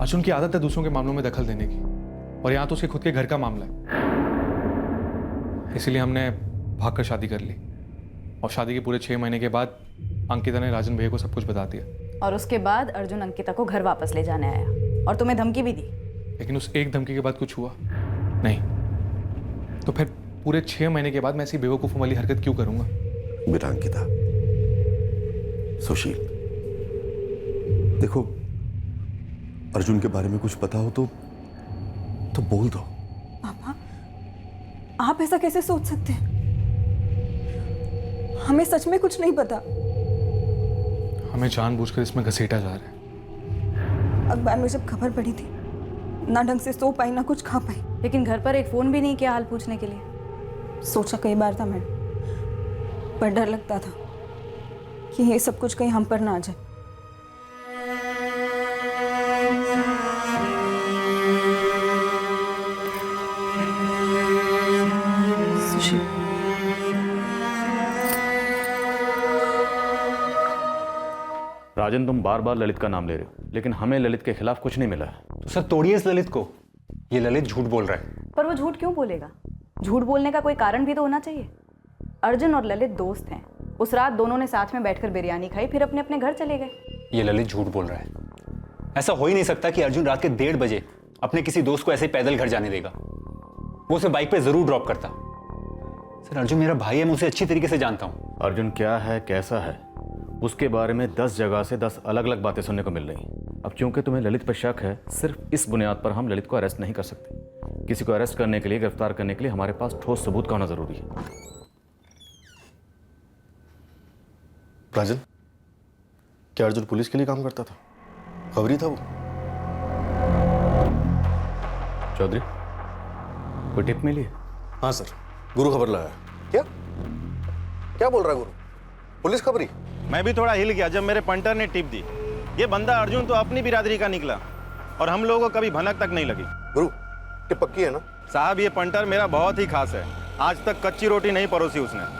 अर्जुन की आदत है दूसरों के मामलों में दखल देने की, और यहाँ तो उसके खुद के घर का मामला है। इसीलिए हमने भागकर शादी कर ली, और शादी के पूरे 6 महीने के बाद अंकिता ने राजन भैया को सब कुछ बता दिया। और उसके बाद अर्जुन अंकिता को घर वापस ले जाने आया और तुम्हें धमकी भी दी। लेकिन उस एक धमकी के बाद कुछ हुआ नहीं, तो फिर पूरे 6 महीने के बाद मैं ऐसी बेवकूफ़ों वाली हरकत क्यों करूंगा? बेटा अंकिता, सुशील, देखो अर्जुन के बारे में कुछ पता हो तो बोल दो। पापा, आप ऐसा कैसे सोच सकते हैं? हमें सच में कुछ नहीं पता। हमें जानबूझकर इसमें घसीटा जा रहा है। अखबार में जब खबर पड़ी थी, ना ढंग से सो पाई ना कुछ खा पाई। लेकिन घर पर एक फोन भी नहीं किया हाल पूछने के लिए। सोचा कई बार था मैडम, पर डर लगता था कि ये सब कुछ कहीं हम पर ना आ जाए। राजन, तुम बार बार ललित का नाम ले रहे हो, लेकिन हमें ललित के खिलाफ कुछ नहीं मिला है। तो सर तोड़िए इस ललित को, ये ललित झूठ बोल रहा है। पर वो झूठ क्यों बोलेगा? झूठ बोलने का कोई कारण भी तो होना चाहिए। अर्जुन और ललित दोस्त हैं। उस रात दोनों ने साथ में बैठकर बिरयानी खाई, फिर अपने अपने घर चले गए। ये ललित झूठ बोल रहा है। ऐसा हो ही नहीं सकता कि अर्जुन रात के 1:30 बजे अपने किसी दोस्त को ऐसे ही पैदल घर जाने देगा। वो उसे बाइक पे जरूर ड्रॉप करता। सर, अर्जुन मेरा भाई है, मैं उसे अच्छी तरीके से जानता हूँ। अर्जुन क्या है, कैसा है, उसके बारे में 10 जगह से 10 अलग अलग बातें सुनने को मिल रही। अब क्योंकि तुम्हें ललित पर शक है, सिर्फ इस बुनियाद पर हम ललित को अरेस्ट नहीं कर सकते। किसी को अरेस्ट करने के लिए, गिरफ्तार करने के लिए हमारे पास ठोस सबूत का होना जरूरी है। काजल, क्या अर्जुन पुलिस के लिए काम करता था? खबरी था वो? चौधरी, कोई टिप मिली है? हाँ सर, गुरु खबर लाया। क्या क्या बोल रहा है गुरु? पुलिस खबरी? मैं भी थोड़ा हिल गया जब मेरे पंटर ने टिप दी। ये बंदा अर्जुन तो अपनी बिरादरी का निकला और हम लोगों को कभी भनक तक नहीं लगी। गुरु, टिप पक्की है ना? साहब, ये पंटर मेरा बहुत ही खास है। आज तक कच्ची रोटी नहीं परोसी उसने।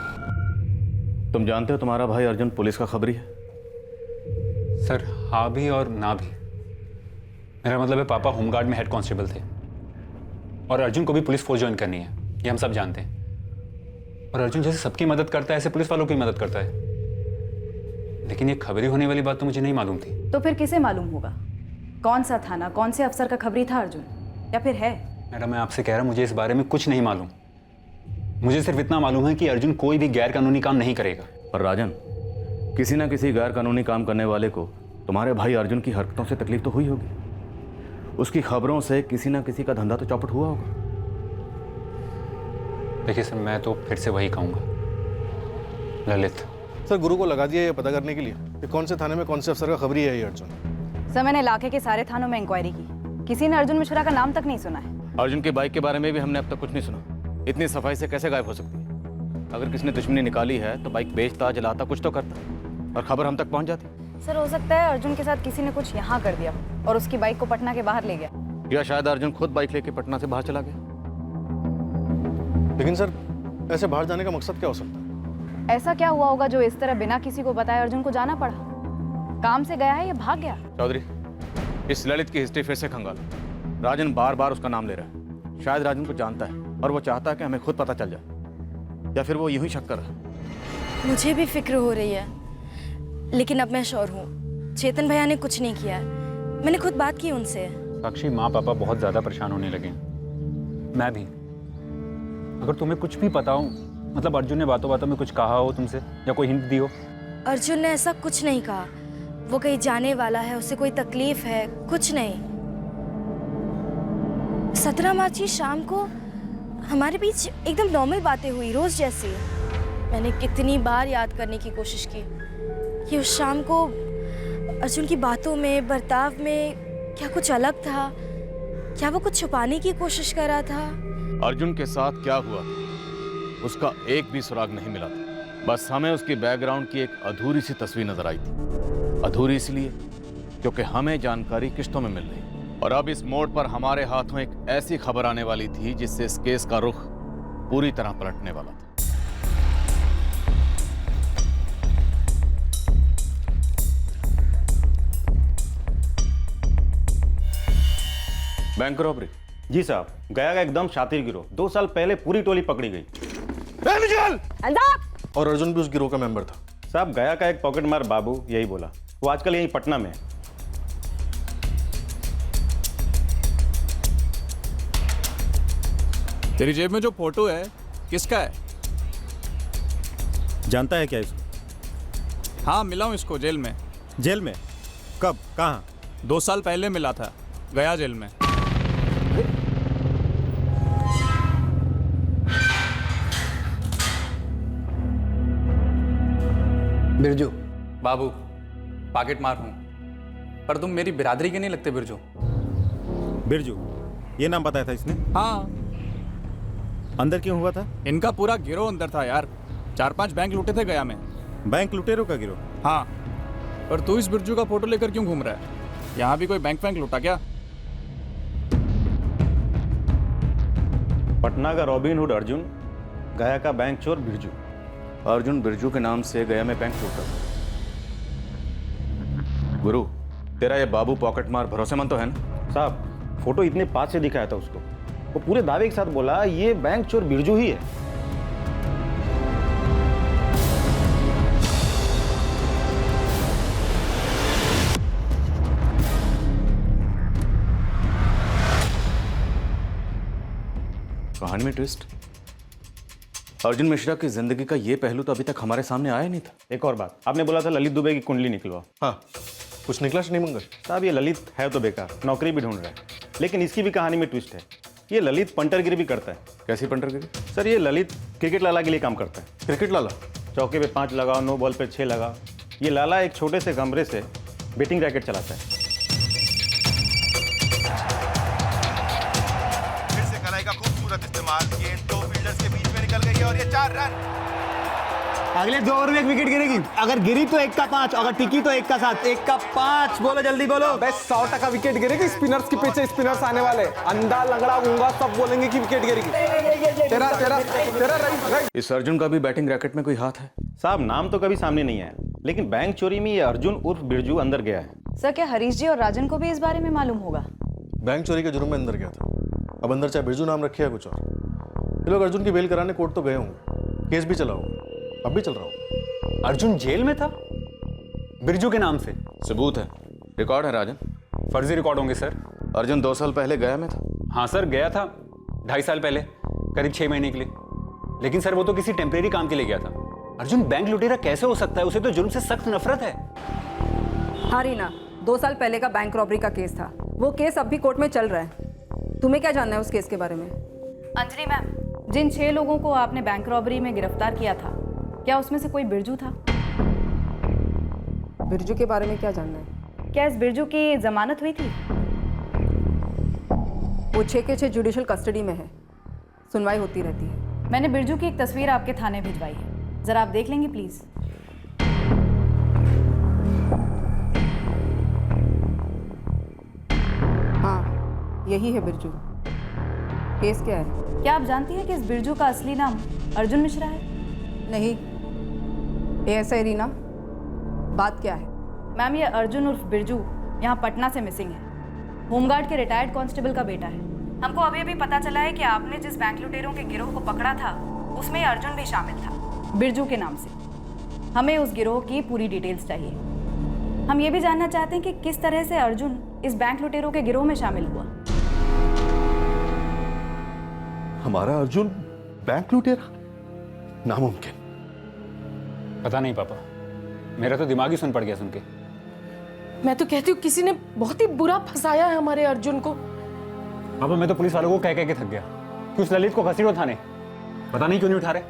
तुम जानते हो तुम्हारा भाई अर्जुन पुलिस का खबरी है? सर, हाँ भी और ना भी। मेरा मतलब है पापा होमगार्ड में हेड कांस्टेबल थे और अर्जुन को भी पुलिस फोर्स ज्वाइन करनी है, ये हम सब जानते हैं। और अर्जुन जैसे सबकी मदद करता है ऐसे पुलिस वालों की मदद करता है। लेकिन ये खबरी होने वाली बात तो मुझे नहीं मालूम थी। तो फिर किसे मालूम होगा? कौन सा थाना, कौन से अफसर का खबरी था अर्जुन, या फिर है? मैडम, मैं आपसे कह रहा हूँ मुझे इस बारे में कुछ नहीं मालूम। मुझे सिर्फ इतना मालूम है कि अर्जुन कोई भी गैर कानूनी काम नहीं करेगा। पर राजन, किसी ना किसी गैर कानूनी काम करने वाले को तुम्हारे भाई अर्जुन की हरकतों से तकलीफ तो हुई होगी। उसकी खबरों से किसी ना किसी का धंधा तो चौपट हुआ होगा। देखिए सर, मैं तो फिर से वही कहूँगा, ललित। सर, गुरु को लगा दिया ये पता करने के लिए कि कौन से थाने में कौन से अफसर का खबरी है ये अर्जुन। सर, मैंने इलाके के सारे थानों में इंक्वायरी की, किसी ने अर्जुन मिश्रा का नाम तक नहीं सुना है। अर्जुन की बाइक के बारे में भी हमने अब तक कुछ नहीं सुना। इतनी सफाई से कैसे गायब हो सकती है? अगर किसी ने दुश्मनी निकाली है तो बाइक बेचता, जलाता, कुछ तो करता और खबर हम तक पहुंच जाती। सर, हो सकता है अर्जुन के साथ किसी ने कुछ यहाँ कर दिया और उसकी बाइक को पटना के बाहर ले गया। या शायद अर्जुन खुद बाइक लेके पटना से बाहर चला गया। लेकिन सर, ऐसे बाहर जाने का मकसद क्या हो सकता है? ऐसा क्या हुआ होगा जो इस तरह बिना किसी को बताए अर्जुन को जाना पड़ा? काम से गया है या भाग गया? चौधरी, इस ललित की हिस्ट्री फिर से खंगालो। राजन बार बार उसका नाम ले रहा है। शायद राजन को जानता है और वो चाहता है कि हमें खुद पता चल जाए, या फिर वो यूं ही शक कर रहा है। मुझे भी फिक्र हो रही है, लेकिन अब मैं श्योर हूँ चेतन भैया ने कुछ नहीं किया है। मैंने खुद बात की उनसे। साक्षी, माँ पापा बहुत ज़्यादा परेशान होने लगे। मैं भी। अगर तुम्हें कुछ भी पता हो, मतलब अर्जुन ने बातों बातों में कुछ कहा हो तुमसे या कोई हिंट दी हो? अर्जुन ने ऐसा कुछ नहीं कहा। वो कहीं जाने वाला है, उसे कोई तकलीफ है, कुछ नहीं। 17 मार्च की शाम को हमारे बीच एकदम नॉर्मल बातें हुई, रोज जैसी। मैंने कितनी बार याद करने की कोशिश की कि उस शाम को अर्जुन की बातों में, बर्ताव में क्या कुछ अलग था, क्या वो कुछ छुपाने की कोशिश कर रहा था। अर्जुन के साथ क्या हुआ उसका एक भी सुराग नहीं मिला था। बस हमें उसकी बैकग्राउंड की एक अधूरी सी तस्वीर नजर आई थी। अधूरी इसलिए क्योंकि हमें जानकारी किश्तों में मिल रही, और अब इस मोड़ पर हमारे हाथों एक ऐसी खबर आने वाली थी जिससे इस केस का रुख पूरी तरह पलटने वाला था। Bank robbery? जी साहब, गया का एकदम शातिर गिरोह। 2 साल पहले पूरी टोली पकड़ी गई। और अर्जुन भी उस गिरोह का मेंबर था। साहब, गया का एक पॉकेट मार बाबू यही बोला। वो आजकल यहीं पटना में है। तेरी जेब में जो फोटो है किसका है? जानता है क्या इसको? हाँ, मिला हूँ इसको जेल में। जेल में? कब, कहाँ? 2 साल पहले मिला था, गया जेल में। बिरजू। बाबू, पॉकेट मार हूँ, पर तुम मेरी बिरादरी के नहीं लगते बिरजू। बिरजू, ये नाम बताया था इसने? हाँ। अंदर क्यों हुआ था? इनका पूरा गिरोह अंदर था यार। 4-5 बैंक लूटे थे गया में। बैंक लुटेरों का गिरोह? हाँ। पर तू इस बिरजू का फोटो लेकर क्यों घूम रहा है? यहाँ भी कोई बैंक लूटा क्या? पटना का रॉबिन हुड अर्जुन, गया का बैंक चोर बिरजू। अर्जुन बिरजू के नाम से गया में बैंक लूटा। गुरु, तेरा ये बाबू पॉकेट मार भरोसेमंद तो है ना? साहब, फोटो इतने पास से दिखाया था उसको। वो पूरे दावे के साथ बोला ये बैंक चोर बिरजू ही है। कहानी में ट्विस्ट। अर्जुन मिश्रा की जिंदगी का ये पहलू तो अभी तक हमारे सामने आया नहीं था। एक और बात, आपने बोला था ललित दुबे की कुंडली निकलवा। हाँ, कुछ निकला नहीं मंगल? साहब, ये ललित है तो बेकार, नौकरी भी ढूंढ रहा है, लेकिन इसकी भी कहानी में ट्विस्ट है। ये ललित पंटरगिरी भी करता है। कैसी पंटरगिरी? सर, ये ललित क्रिकेट लाला के लिए काम करता है। क्रिकेट लाला? चौके पे 5 लगाओ, नो बॉल पे 6 लगाओ। ये लाला एक छोटे से कमरे से बेटिंग रैकेट चलाता है। फिर से कलाई का खूबसूरत इस्तेमाल, गेंद दो फील्डर्स के बीच में निकल गई है और ये 4 रन। अगले 2 ओवर में 1 विकेट गिरेगी, अगर गिरी तो 1 का 5, अगर टिकी तो 1 का 7। 1 का 5 बोलो, जल्दी बोलो। बस 100% विकेट गिरेगी। स्पिनर्स के पीछे स्पिनर्स आने वाले, अंधा लंगड़ा गूंगा सब बोलेंगे कि विकेट गिरेगी। तेरा राइट। इस अर्जुन का भी बैटिंग रैकेट में कोई हाथ है? साहब नाम तो कभी सामने नहीं आया, लेकिन बैंक चोरी में ये अर्जुन उर्फ बिरजू अंदर गया है। सर, क्या हरीश जी और राजन को भी इस बारे में मालूम होगा? बैंक चोरी के जुर्म में अंदर गया था। अब अंदर चाहे बिरजू नाम रखे या कुछ और, ये लोग अर्जुन की बेल कराने कोर्ट तो गए होंगे, केस भी चला होगा, अब भी चल रहा होगा। अर्जुन जेल में था बिरजू के नाम से? सबूत है, रिकॉर्ड है राजन। फर्जी रिकॉर्ड होंगे सर। अर्जुन 2 साल पहले गया में था। हाँ सर, गया था 2.5 साल पहले, करीब 6 महीने के लिए। लेकिन सर वो तो किसी टेम्परेरी काम के लिए गया था। अर्जुन बैंक लुटेरा कैसे हो सकता है? उसे तो जुर्म से सख्त नफरत है। हाँ रीना, 2 साल पहले का बैंक रॉबरी का केस था, वो केस अब भी कोर्ट में चल रहा है। तुम्हें क्या जानना है उस केस के बारे में? अंजलि मैम, जिन 6 लोगों को आपने बैंक रॉबरी में गिरफ्तार किया था, क्या उसमें से कोई बिरजू था? बिरजू के बारे में क्या जानना है? क्या इस बिरजू की जमानत हुई थी? वो 6 के 6 जुडिशियल कस्टडी में है, सुनवाई होती रहती है। मैंने बिरजू की एक तस्वीर आपके थाने भिजवाई है, जरा आप देख लेंगे प्लीज। हाँ, यही है बिरजू। केस क्या है? क्या आप जानती हैं कि इस बिरजू का असली नाम अर्जुन मिश्रा है? नहीं। ये ऐसा है रीना, बात क्या है? मैम, ये अर्जुन उर्फ बिरजू यहाँ पटना से मिसिंग है। होमगार्ड के रिटायर्ड कांस्टेबल का बेटा है। हमको अभी अभी पता चला है कि आपने जिस बैंक लुटेरों के गिरोह को पकड़ा था, उसमें अर्जुन भी शामिल था, बिरजू के नाम से। हमें उस गिरोह की पूरी डिटेल्स चाहिए। हम ये भी जानना चाहते हैं कि किस तरह से अर्जुन इस बैंक लुटेरों के गिरोह में शामिल हुआ। हमारा अर्जुन बैंक लुटेरा? नामुमकिन। पता नहीं पापा, मेरा तो दिमाग ही सुन पड़ गया सुन के। मैं तो कहती हूँ किसी ने बहुत ही बुरा फंसाया है हमारे अर्जुन को। पापा मैं तो पुलिस वालों को कह के थक गया कि उस ललित को घसीटो थाने, पता नहीं क्यों नहीं उठा रहे।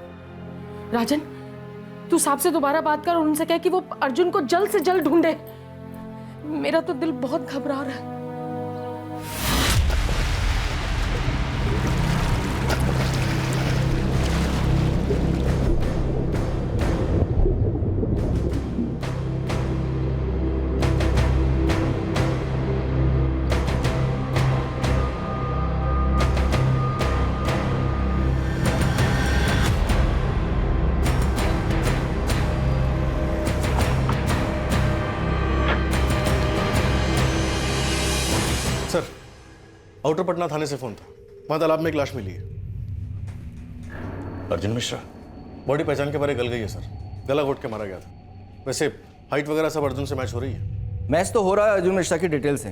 राजन, तू साहब से दोबारा बात कर और उनसे कह कि वो अर्जुन को जल्द से जल्द ढूंढे। मेरा तो दिल बहुत घबरा रहा है। सर, आउटर पटना थाने से फोन था, वहां तालाब में एक लाश मिली है। अर्जुन मिश्रा? बॉडी पहचान के बारे गल गई है सर, गला घोट के मारा गया था। वैसे हाइट वगैरह सब अर्जुन से मैच हो रही है। मैच तो हो रहा है अर्जुन मिश्रा की डिटेल से,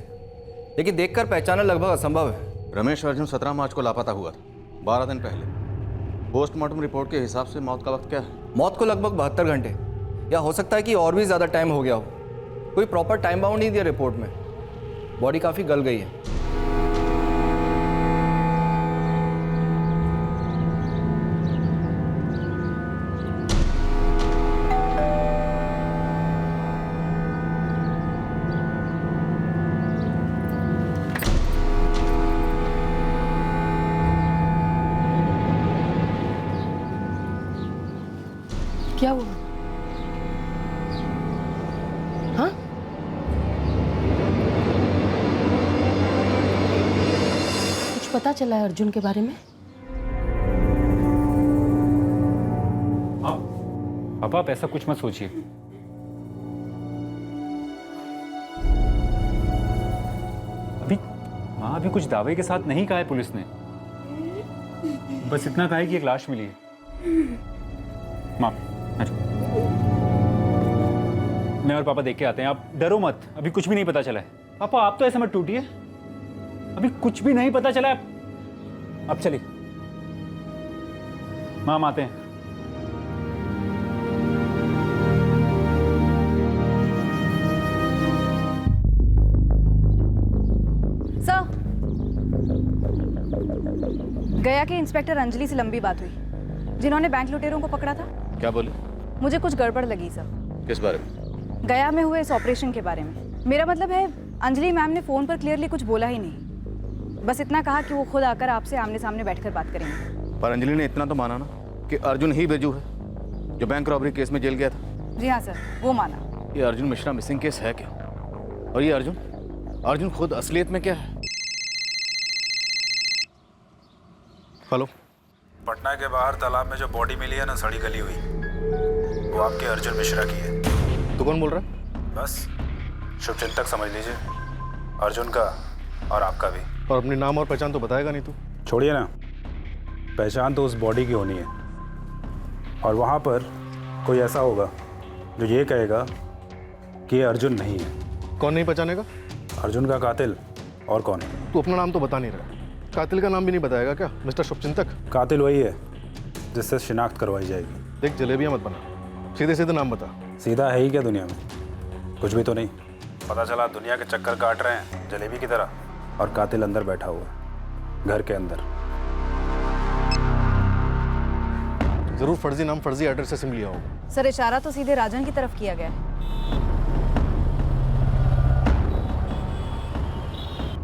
लेकिन देखकर पहचानना लगभग असंभव है। रमेश अर्जुन 17 मार्च को लापता हुआ था, 12 दिन पहले। पोस्टमार्टम रिपोर्ट के हिसाब से मौत का वक्त क्या है? मौत को लगभग 72 घंटे, या हो सकता है कि और भी ज़्यादा टाइम हो गया हो। कोई प्रॉपर टाइम बाउंड नहीं दिया रिपोर्ट में। बॉडी काफ़ी गल गई है। क्या हुआ? हाँ? कुछ पता चला है अर्जुन के बारे में? पापा आप ऐसा कुछ मत सोचिए। अभी कुछ दावे के साथ नहीं कहा है पुलिस ने, बस इतना कहा है कि एक लाश मिली है। माँ मैं और पापा देख के आते हैं, आप डरो मत, अभी कुछ भी नहीं पता चला है। पापा आप तो ऐसे मत टूटिए, अभी कुछ भी नहीं पता चला है। अब चलिए माँ, हम आते हैं। सर, गया के इंस्पेक्टर अंजलि से लंबी बात हुई, जिन्होंने बैंक लुटेरों को पकड़ा था। क्या बोले? मुझे कुछ गड़बड़ लगी सर। किस बारे में? गया में हुए इस ऑपरेशन के बारे में। मेरा मतलब है अंजलि मैम ने फ़ोन पर क्लियरली कुछ बोला ही नहीं, बस इतना कहा कि वो खुद आकर आपसे आमने सामने बैठकर बात करेंगे। पर अंजलि ने इतना तो माना ना कि अर्जुन ही बिरजू है जो बैंक रॉबरी केस में जेल गया था। जी हाँ सर, वो माना। ये अर्जुन मिश्रा मिसिंग केस है क्या? और ये अर्जुन खुद असलियत में क्या है? हेलो, पटना के बाहर तालाब में जो बॉडी मिली है ना, सड़ी गली हुई, वो आपके अर्जुन मिश्रा की है। तो कौन बोल रहा है? बस शुभचिंतक समझ लीजिए, अर्जुन का और आपका भी। और अपनी नाम और पहचान तो बताएगा नहीं तू? छोड़िए ना, पहचान तो उस बॉडी की होनी है, और वहाँ पर कोई ऐसा होगा जो ये कहेगा कि ये अर्जुन नहीं है। कौन नहीं पहचानेगा? अर्जुन का कातिल। और कौन? तू अपना नाम तो बता नहीं रहा, कातिल का नाम भी नहीं बताएगा क्या मिस्टर शुभचिंतक? कातिल वही है जिससे शिनाख्त करवाई जाएगी। देख, जलेबियाँ मत बना, सीधे सीधे नाम बता। सीधा है ही क्या दुनिया में? कुछ भी तो नहीं। पता चला दुनिया के चक्कर काट रहे हैं जलेबी की तरह, और कातिल अंदर बैठा हुआ है, घर के अंदर। जरूर फर्जी नाम फर्जी एड्रेस से सिम लिया होगा। सर, इशारा तो सीधे राजन की तरफ किया गया है।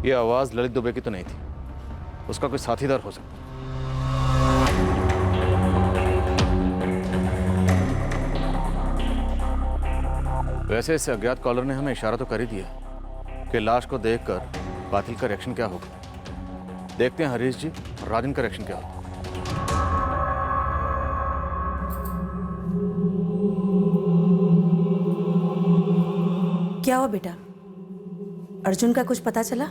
ये आवाज ललित दुबे की तो नहीं थी, उसका कोई साथीदार हो सकता। वैसे इस अज्ञात कॉलर ने हमें इशारा तो कर ही दिया कि लाश को देखकर कातिल का रिएक्शन क्या होगा। देखते हैं हरीश जी और राजन का रिएक्शन क्या होगा। क्या हुआ बेटा, अर्जुन का कुछ पता चला?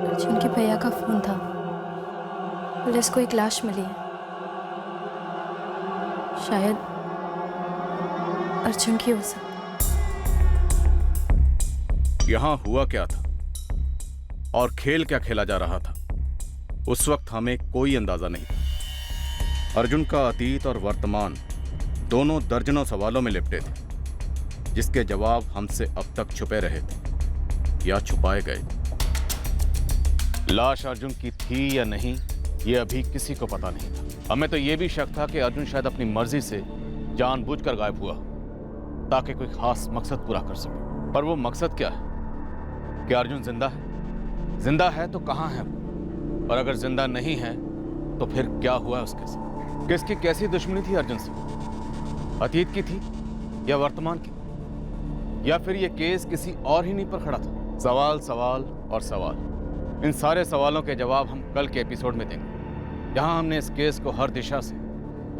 अर्जुन के भैया का फोन था, पुलिस को एक लाश मिली है, शायद अर्जुन की हो सकती। यहां हुआ क्या था और खेल क्या खेला जा रहा था, उस वक्त हमें कोई अंदाजा नहीं था। अर्जुन का अतीत और वर्तमान दोनों दर्जनों सवालों में लिपटे थे, जिसके जवाब हमसे अब तक छुपे रहे थे या छुपाए गए थे। लाश अर्जुन की थी या नहीं, ये अभी किसी को पता नहीं था। हमें तो यह भी शक था कि अर्जुन शायद अपनी मर्जी से जानबूझकर गायब हुआ ताकि कोई खास मकसद पूरा कर सके। पर वो मकसद क्या है? क्या अर्जुन जिंदा है? जिंदा है तो कहां है वो? और अगर जिंदा नहीं है तो फिर क्या हुआ है उसके साथ? किसकी कैसी दुश्मनी थी अर्जुन से? अतीत की थी या वर्तमान की, या फिर ये केस किसी और ही नींव पर खड़ा था? सवाल सवाल और सवाल। इन सारे सवालों के जवाब हम कल के एपिसोड में देंगे, जहां हमने इस केस को हर दिशा से,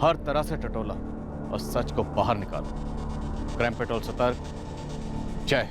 हर तरह से टटोला और सच को बाहर निकाला। क्राइम पेट्रोल सतर्क। जय